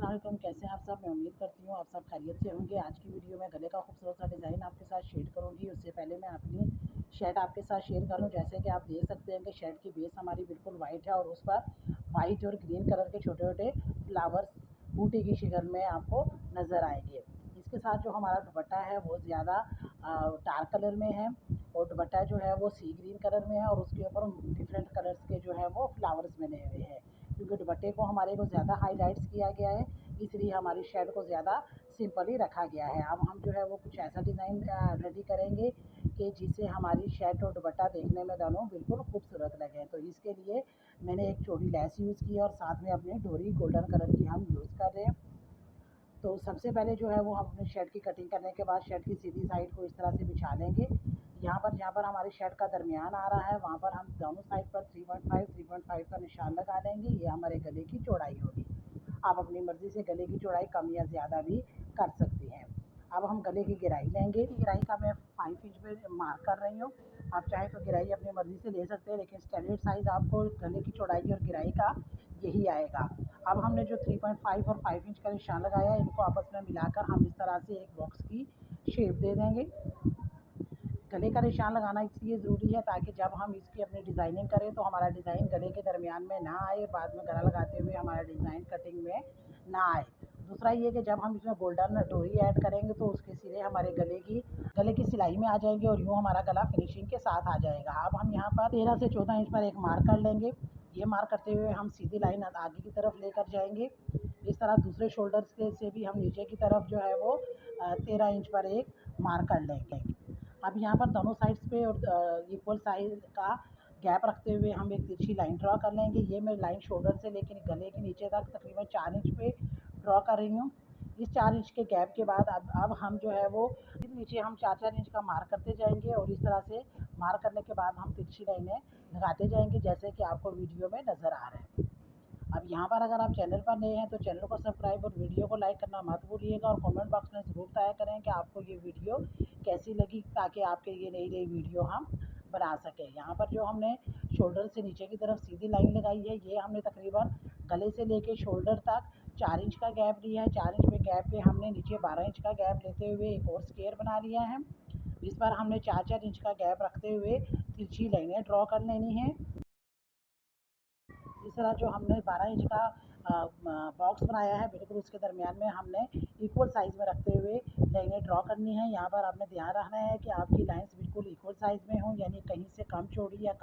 अस्सलाम वालेकुम, कैसे हैं आप सब। मैं उम्मीद करती हूँ आप सब खैरियत से होंगे। आज की वीडियो में गले का खूबसूरत सा डिज़ाइन आपके साथ शेयर करूँगी। उससे पहले मैं अपनी शर्ट आपके साथ शेयर करूँ। जैसे कि आप देख सकते हैं कि शर्ट की बेस हमारी बिल्कुल वाइट है और उस पर वाइट और ग्रीन कलर के छोटे छोटे फ्लावर्स बूटी की शक्ल में आपको नज़र आएंगे। इसके साथ जो हमारा दुपट्टा है वो ज़्यादा डार्क कलर में है और दुपट्टा जो है वो सी ग्रीन कलर में है और उसके ऊपर डिफरेंट कलर्स के जो है वो फ्लावर्स बने हुए हैं। क्योंकि दुपट्टे को हमारे को ज़्यादा हाईलाइट्स किया गया है, इसलिए हमारी शर्ट को ज़्यादा सिंपल ही रखा गया है। अब हम जो है वो कुछ ऐसा डिज़ाइन रेडी करेंगे कि जिससे हमारी शर्ट और दुपट्टा देखने में दोनों बिल्कुल खूबसूरत लगे। तो इसके लिए मैंने एक चौड़ी लैस यूज़ की और साथ में अपनी डोरी गोल्डन कलर की हम यूज़ कर रहे हैं। तो सबसे पहले जो है वो हम अपनी शर्ट की कटिंग करने के बाद शर्ट की सीधी साइड को इस तरह से बिछा लेंगे। जहाँ पर हमारी शर्ट का दरमियान आ रहा है वहाँ पर हम दोनों साइड पर 3.5 का निशान लगा देंगे। ये हमारे गले की चौड़ाई होगी। आप अपनी मर्ज़ी से गले की चौड़ाई कम या ज़्यादा भी कर सकते हैं। अब हम गले की गहराई लेंगे। गहराई का मैं 5 इंच पे मार्क कर रही हूँ। आप चाहें तो गहराई अपनी मर्ज़ी से ले सकते हैं, लेकिन स्टैंडर्ड साइज़ आपको गले की चौड़ाई और गहराई का यही आएगा। अब हमने जो 3.5 और 5 इंच का निशान लगाया है, इनको आपस में मिलाकर हम इस तरह से एक बॉक्स की शेप दे देंगे। गले का निशान लगाना इसलिए ज़रूरी है ताकि जब हम इसकी अपनी डिज़ाइनिंग करें तो हमारा डिज़ाइन गले के दरमियान में ना आए, बाद में गला लगाते हुए हमारा डिज़ाइन कटिंग में ना आए। दूसरा ये कि जब हम इसमें गोल्डन डोरी ऐड करेंगे तो उसके सिरे हमारे गले की सिलाई में आ जाएंगे और यूँ हमारा गला फिनिशिंग के साथ आ जाएगा। अब हम यहाँ पर 13 से 14 इंच पर एक मार्क कर लेंगे। ये मार्क करते हुए हम सीधी लाइन आगे की तरफ लेकर जाएंगे। इस तरह दूसरे शोल्डर्स के से भी हम नीचे की तरफ जो है वो 13 इंच पर एक मार्क कर लेंगे। अब यहाँ पर दोनों साइड्स पे और इक्वल साइज का गैप रखते हुए हम एक तिरछी लाइन ड्रॉ कर लेंगे। ये मैं लाइन शोल्डर से लेकर गले के नीचे तक तकरीबन 4 इंच पे ड्रॉ कर रही हूँ। इस 4 इंच के गैप के बाद अब हम जो है वो नीचे हम 4-4 इंच का मार्क करते जाएंगे और इस तरह से मार्क करने के बाद हम तिरछी लाइनें लगाते जाएंगे, जैसे कि आपको वीडियो में नज़र आ रहा है। अब यहाँ पर अगर आप चैनल पर नए हैं तो चैनल को सब्सक्राइब और वीडियो को लाइक करना मत भूलिएगा और कमेंट बॉक्स में ज़रूर बताया करें कि आपको ये वीडियो कैसी लगी, ताकि आपके ये नई नई वीडियो हम बना सकें। यहाँ पर जो हमने शोल्डर से नीचे की तरफ सीधी लाइन लगाई है, ये हमने तकरीबन गले से लेके शोल्डर तक 4 इंच का गैप लिया है। 4 इंच पे गैप पे हमने नीचे 12 इंच का गैप लेते हुए एक और स्क्वायर बना लिया है। इस पर हमने 4-4 इंच का गैप रखते हुए तिरछी लाइनें ड्रॉ कर लेनी है। इस तरह जो हमने 12 इंच का बॉक्स बनाया है, बिल्कुल उसके दरमियान में हमने इक्वल साइज़ में रखते हुए लाइनें ड्रॉ करनी है। यहाँ पर आपने ध्यान रखना है कि आपकी लाइंस बिल्कुल इक्वल साइज़ में हों, यानी कहीं से कम चौड़ी या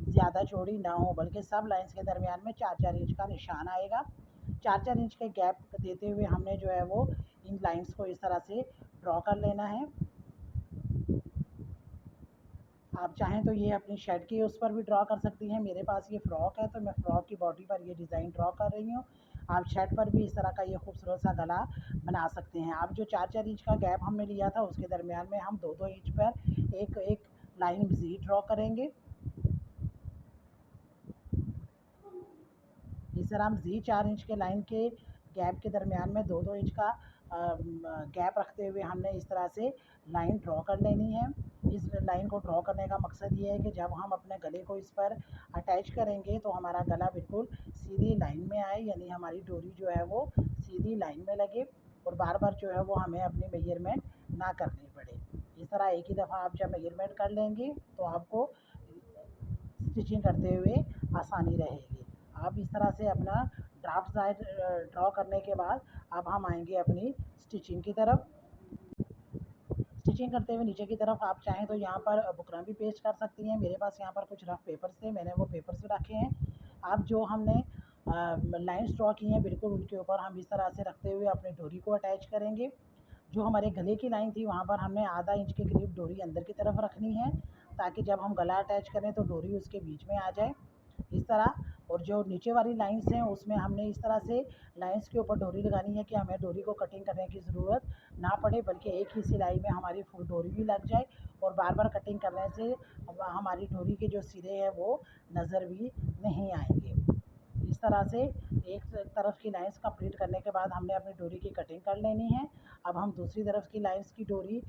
ज़्यादा चौड़ी ना हो, बल्कि सब लाइंस के दरमियान में 4-4 इंच का निशान आएगा। 4-4 इंच के गैप देते हुए हमने जो है वो इन लाइंस को इस तरह से ड्रॉ कर लेना है। आप चाहें तो ये अपनी शर्ट की उस पर भी ड्रॉ कर सकती हैं। मेरे पास ये फ़्रॉक है तो मैं फ़्रॉक की बॉडी पर ये डिज़ाइन ड्रॉ कर रही हूँ। आप शर्ट पर भी इस तरह का ये खूबसूरत सा गला बना सकते हैं। अब जो 4-4 इंच का गैप हमने लिया था उसके दरमियान में हम 2-2 इंच पर एक एक लाइन मज़ीद ड्रॉ करेंगे। इस तरह मज़ीद 4 इंच के लाइन के गैप के दरमियान में 2-2 इंच का गैप रखते हुए हमने इस तरह से लाइन ड्रॉ कर लेनी है। इस लाइन को ड्रॉ करने का मकसद ये है कि जब हम अपने गले को इस पर अटैच करेंगे तो हमारा गला बिल्कुल सीधी लाइन में आए, यानी हमारी डोरी जो है वो सीधी लाइन में लगे और बार बार जो है वो हमें अपनी मेजरमेंट ना करनी पड़े। इस तरह एक ही दफ़ा आप जब मेजरमेंट कर लेंगे तो आपको स्टिचिंग करते हुए आसानी रहेगी। आप इस तरह से अपना ड्राफ्ट साइड ड्रॉ करने के बाद अब हम आएंगे अपनी स्टिचिंग की तरफ। स्टिचिंग करते हुए नीचे की तरफ आप चाहें तो यहाँ पर बुकरम भी पेस्ट कर सकती हैं। मेरे पास यहाँ पर कुछ रफ पेपर्स थे, मैंने वो पेपर्स रखे हैं। अब जो हमने लाइंस ड्रॉ की हैं बिल्कुल उनके ऊपर हम इस तरह से रखते हुए अपनी डोरी को अटैच करेंगे। जो हमारे गले की लाइन थी वहाँ पर हमने आधा इंच के करीब डोरी अंदर की तरफ रखनी है, ताकि जब हम गला अटैच करें तो डोरी उसके बीच में आ जाए इस तरह। और जो नीचे वाली लाइंस हैं उसमें हमने इस तरह से लाइंस के ऊपर डोरी लगानी है कि हमें डोरी को कटिंग करने की ज़रूरत ना पड़े, बल्कि एक ही सिलाई में हमारी फुल डोरी भी लग जाए और बार बार कटिंग करने से हमारी डोरी के जो सिरे हैं वो नज़र भी नहीं आएंगे। इस तरह से एक तरफ की लाइंस कंप्लीट करने के बाद हमने अपनी डोरी की कटिंग कर लेनी है। अब हम दूसरी तरफ की लाइंस की डोरी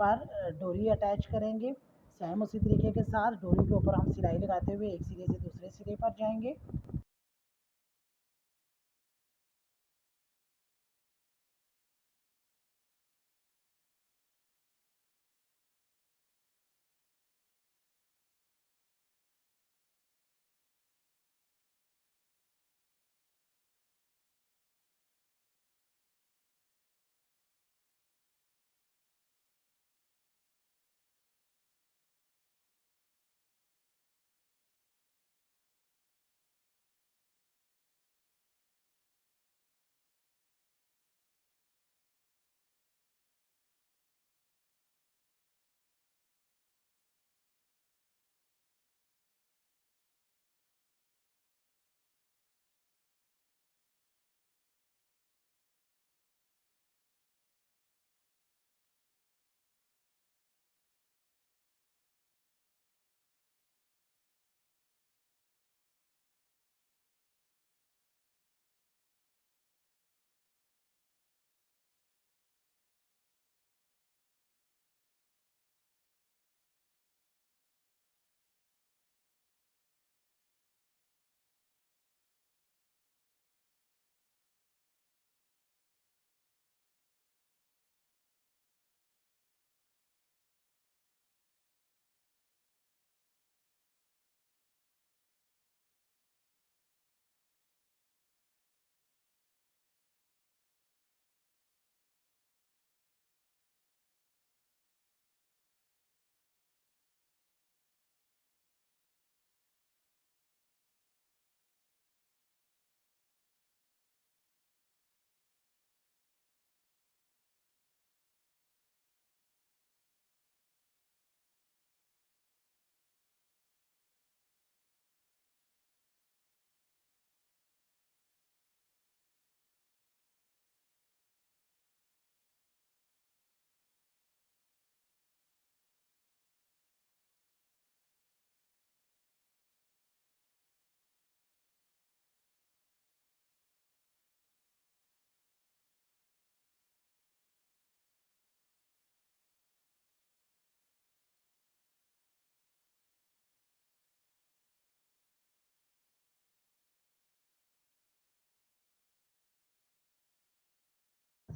पर डोरी अटैच करेंगे। सेम उसी तरीके के साथ डोरी के ऊपर हम सिलाई लगाते हुए एक सिरे से दूसरे सिरे पर जाएंगे।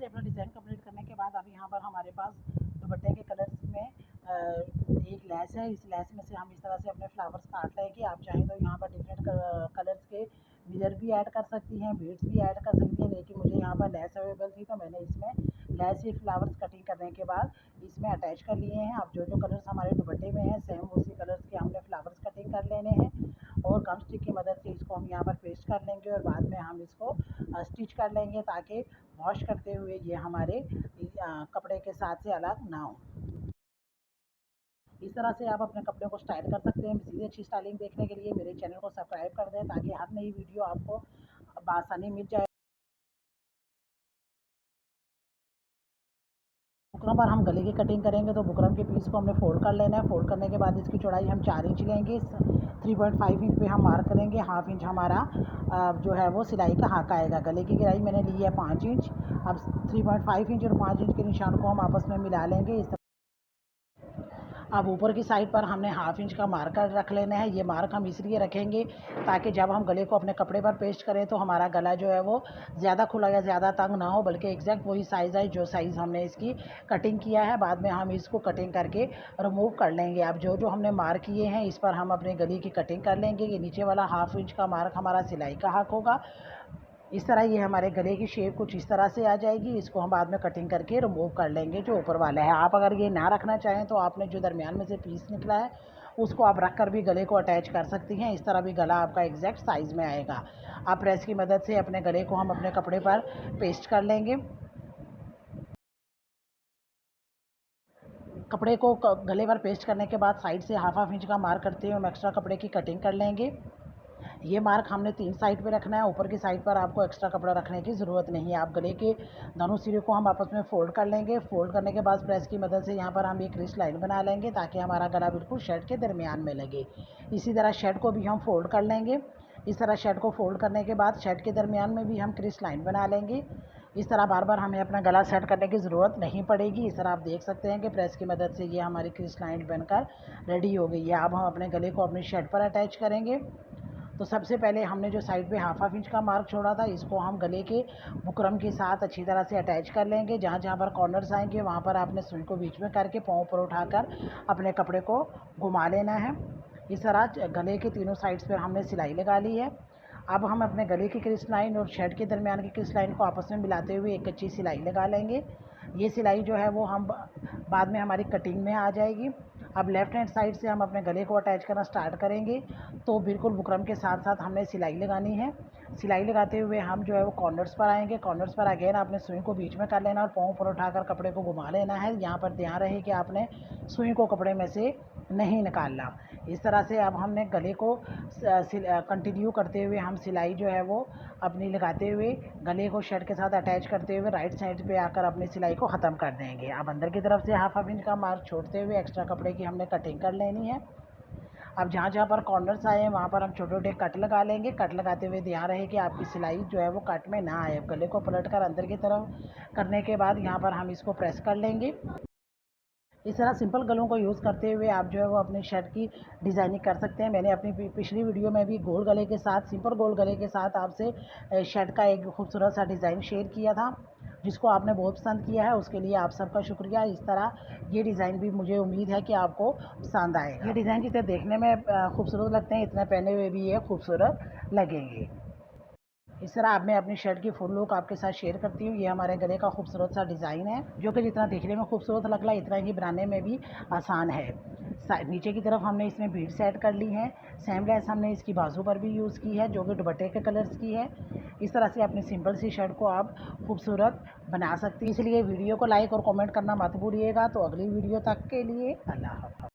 से अपना डिज़ाइन कंप्लीट करने के बाद अब यहाँ पर हमारे पास दुपट्टे के कलर्स में एक लैस है। इस लैस में से हम इस तरह से अपने फ्लावर्स काट लेंगे। आप चाहें तो यहाँ पर डिफरेंट कलर्स के मिरर भी ऐड कर सकती हैं, बीड्स भी ऐड कर सकती हैं, लेकिन मुझे यहाँ पर लैस अवेलेबल थी तो मैंने इसमें लैस से फ्लावर्स कटिंग करने के बाद इसमें अटैच कर लिए हैं। अब जो जो कलर्स हमारे दुपट्टे में हैं सेम उसी कलर्स के हमने फ्लावर्स कटिंग कर लेने हैं और गम स्टिक की मदद से इसको हम यहाँ पर पेस्ट कर लेंगे और बाद में हम इसको स्टिच कर लेंगे ताकि वॉश करते हुए ये हमारे कपड़े के साथ से अलग ना हो। इस तरह से आप अपने कपड़े को स्टाइल कर सकते हैं। मज़ीद अच्छी स्टाइलिंग देखने के लिए मेरे चैनल को सब्सक्राइब कर दें ताकि हर नई वीडियो आपको बआसानी मिल जाए। बुकरम पर हम गले की कटिंग करेंगे तो बुकरम के पीस को हमने फोल्ड कर लेना है। फोल्ड करने के बाद इसकी चौड़ाई हम 4 इंच लेंगे। 3.5 इंच पे हम मार्क करेंगे। हाफ इंच हमारा जो है वो सिलाई का हक आएगा। गले की गहराई मैंने ली है 5 इंच। अब 3.5 इंच और 5 इंच के निशान को हम आपस में मिला लेंगे। इस अब ऊपर की साइड पर हमने हाफ इंच का मार्कर रख लेना है। ये मार्क हम इसलिए रखेंगे ताकि जब हम गले को अपने कपड़े पर पेस्ट करें तो हमारा गला जो है वो ज़्यादा खुला या ज़्यादा तंग ना हो, बल्कि एग्जैक्ट वही साइज़ है जो साइज़ हमने इसकी कटिंग किया है। बाद में हम इसको कटिंग करके रिमूव कर लेंगे। अब जो जो हमने मार्क किए हैं इस पर हम अपने गले की कटिंग कर लेंगे। ये नीचे वाला हाफ इंच का मार्क हमारा सिलाई का हक होगा। इस तरह ये हमारे गले की शेप कुछ इस तरह से आ जाएगी। इसको हम बाद में कटिंग करके रिमूव कर लेंगे जो ऊपर वाला है। आप अगर ये ना रखना चाहें तो आपने जो दरमियान में से पीस निकला है उसको आप रख कर भी गले को अटैच कर सकती हैं। इस तरह भी गला आपका एग्जैक्ट साइज़ में आएगा। आप प्रेस की मदद से अपने गले को हम अपने कपड़े पर पेस्ट कर लेंगे। कपड़े को गले पर पेस्ट करने के बाद साइड से हाफ इंच का मार्क करते हुए हम एक्स्ट्रा कपड़े की कटिंग कर लेंगे। ये मार्क हमने 3 साइड पे रखना है। ऊपर की साइड पर आपको एक्स्ट्रा कपड़ा रखने की ज़रूरत नहीं है। आप गले के दोनों सिरे को हम आपस में फ़ोल्ड कर लेंगे। फ़ोल्ड करने के बाद प्रेस की मदद से यहाँ पर हम एक क्रीज लाइन बना लेंगे ताकि हमारा गला बिल्कुल शर्ट के दरमियान में लगे। इसी तरह शर्ट को भी हम फ़ोल्ड कर लेंगे। इस तरह शर्ट को फ़ोल्ड करने के बाद शर्ट के दरमियान में भी हम क्रीज लाइन बना लेंगे। इस तरह बार बार हमें अपना गला सेट करने की ज़रूरत नहीं पड़ेगी। इस तरह आप देख सकते हैं कि प्रेस की मदद से ये हमारी क्रीज लाइन बनकर रेडी हो गई है। अब हम अपने गले को अपनी शर्ट पर अटैच करेंगे। तो सबसे पहले हमने जो साइड पे हाफ इंच का मार्क छोड़ा था इसको हम गले के बुकरम के साथ अच्छी तरह से अटैच कर लेंगे। जहाँ जहाँ पर कॉर्नर्स आएंगे वहाँ पर आपने सुई को बीच में करके पाँव पर उठाकर अपने कपड़े को घुमा लेना है। इस तरह गले के तीनों साइड्स पर हमने सिलाई लगा ली है। अब हम अपने गले की क्रिस लाइन और शर्ट के दरमियान की क्रिस लाइन को आपस में मिलाते हुए एक अच्छी सिलाई लगा लेंगे। ये सिलाई जो है वो हम बाद में हमारी कटिंग में आ जाएगी। अब लेफ़्ट हैंड साइड से हम अपने गले को अटैच करना स्टार्ट करेंगे तो बिल्कुल बुकरम के साथ साथ हमने सिलाई लगानी है। सिलाई लगाते हुए हम जो है वो कॉर्नर्स पर आएंगे। कॉर्नर्स पर अगेन आपने सुई को बीच में कर लेना और पाँव पर उठाकर कपड़े को घुमा लेना है। यहाँ पर ध्यान रहे कि आपने सुई को कपड़े में से नहीं निकालना। इस तरह से अब हमने गले को कंटिन्यू करते हुए हम सिलाई जो है वो अपनी लगाते हुए गले को शर्ट के साथ अटैच करते हुए राइट साइड पे आकर अपनी सिलाई को ख़त्म कर देंगे। अब अंदर की तरफ से हाफ इंच का मार्क छोड़ते हुए एक्स्ट्रा कपड़े की हमने कटिंग कर लेनी है। अब जहाँ जहाँ पर कॉर्नर्स आए हैं वहाँ पर हम छोटे छोटे कट लगा लेंगे। कट लगाते हुए ध्यान रहे कि आपकी सिलाई जो है वो कट में ना आए। गले को पलट कर अंदर की तरफ करने के बाद यहाँ पर हम इसको प्रेस कर लेंगे। इस तरह सिंपल गलों को यूज़ करते हुए आप जो है वो अपने शर्ट की डिज़ाइनिंग कर सकते हैं। मैंने अपनी पिछली वीडियो में भी गोल गले के साथ सिंपल गोल गले के साथ आपसे शर्ट का एक खूबसूरत सा डिज़ाइन शेयर किया था जिसको आपने बहुत पसंद किया है। उसके लिए आप सबका शुक्रिया। इस तरह ये डिज़ाइन भी मुझे उम्मीद है कि आपको पसंद आएगा। ये डिज़ाइन जितने देखने में खूबसूरत लगते हैं इतने पहने हुए भी ये खूबसूरत लगेंगे। इस तरह अब मैं अपनी शर्ट की फुल लुक आपके साथ शेयर करती हूँ। ये हमारे गले का खूबसूरत सा डिज़ाइन है जो कि जितना देखने में खूबसूरत लग रहा है इतना ही बनाने में भी आसान है। नीचे की तरफ हमने इसमें बीड्स ऐड कर ली हैं। सेम लेस हमने इसकी बाजू पर भी यूज़ की है जो कि दुपट्टे के कलर्स की है। इस तरह से अपनी सिंपल सी शर्ट को आप खूबसूरत बना सकती हैं। इसलिए वीडियो को लाइक और कमेंट करना मत भूलिएगा। तो अगली वीडियो तक के लिए अल्लाह हाफ़िज़।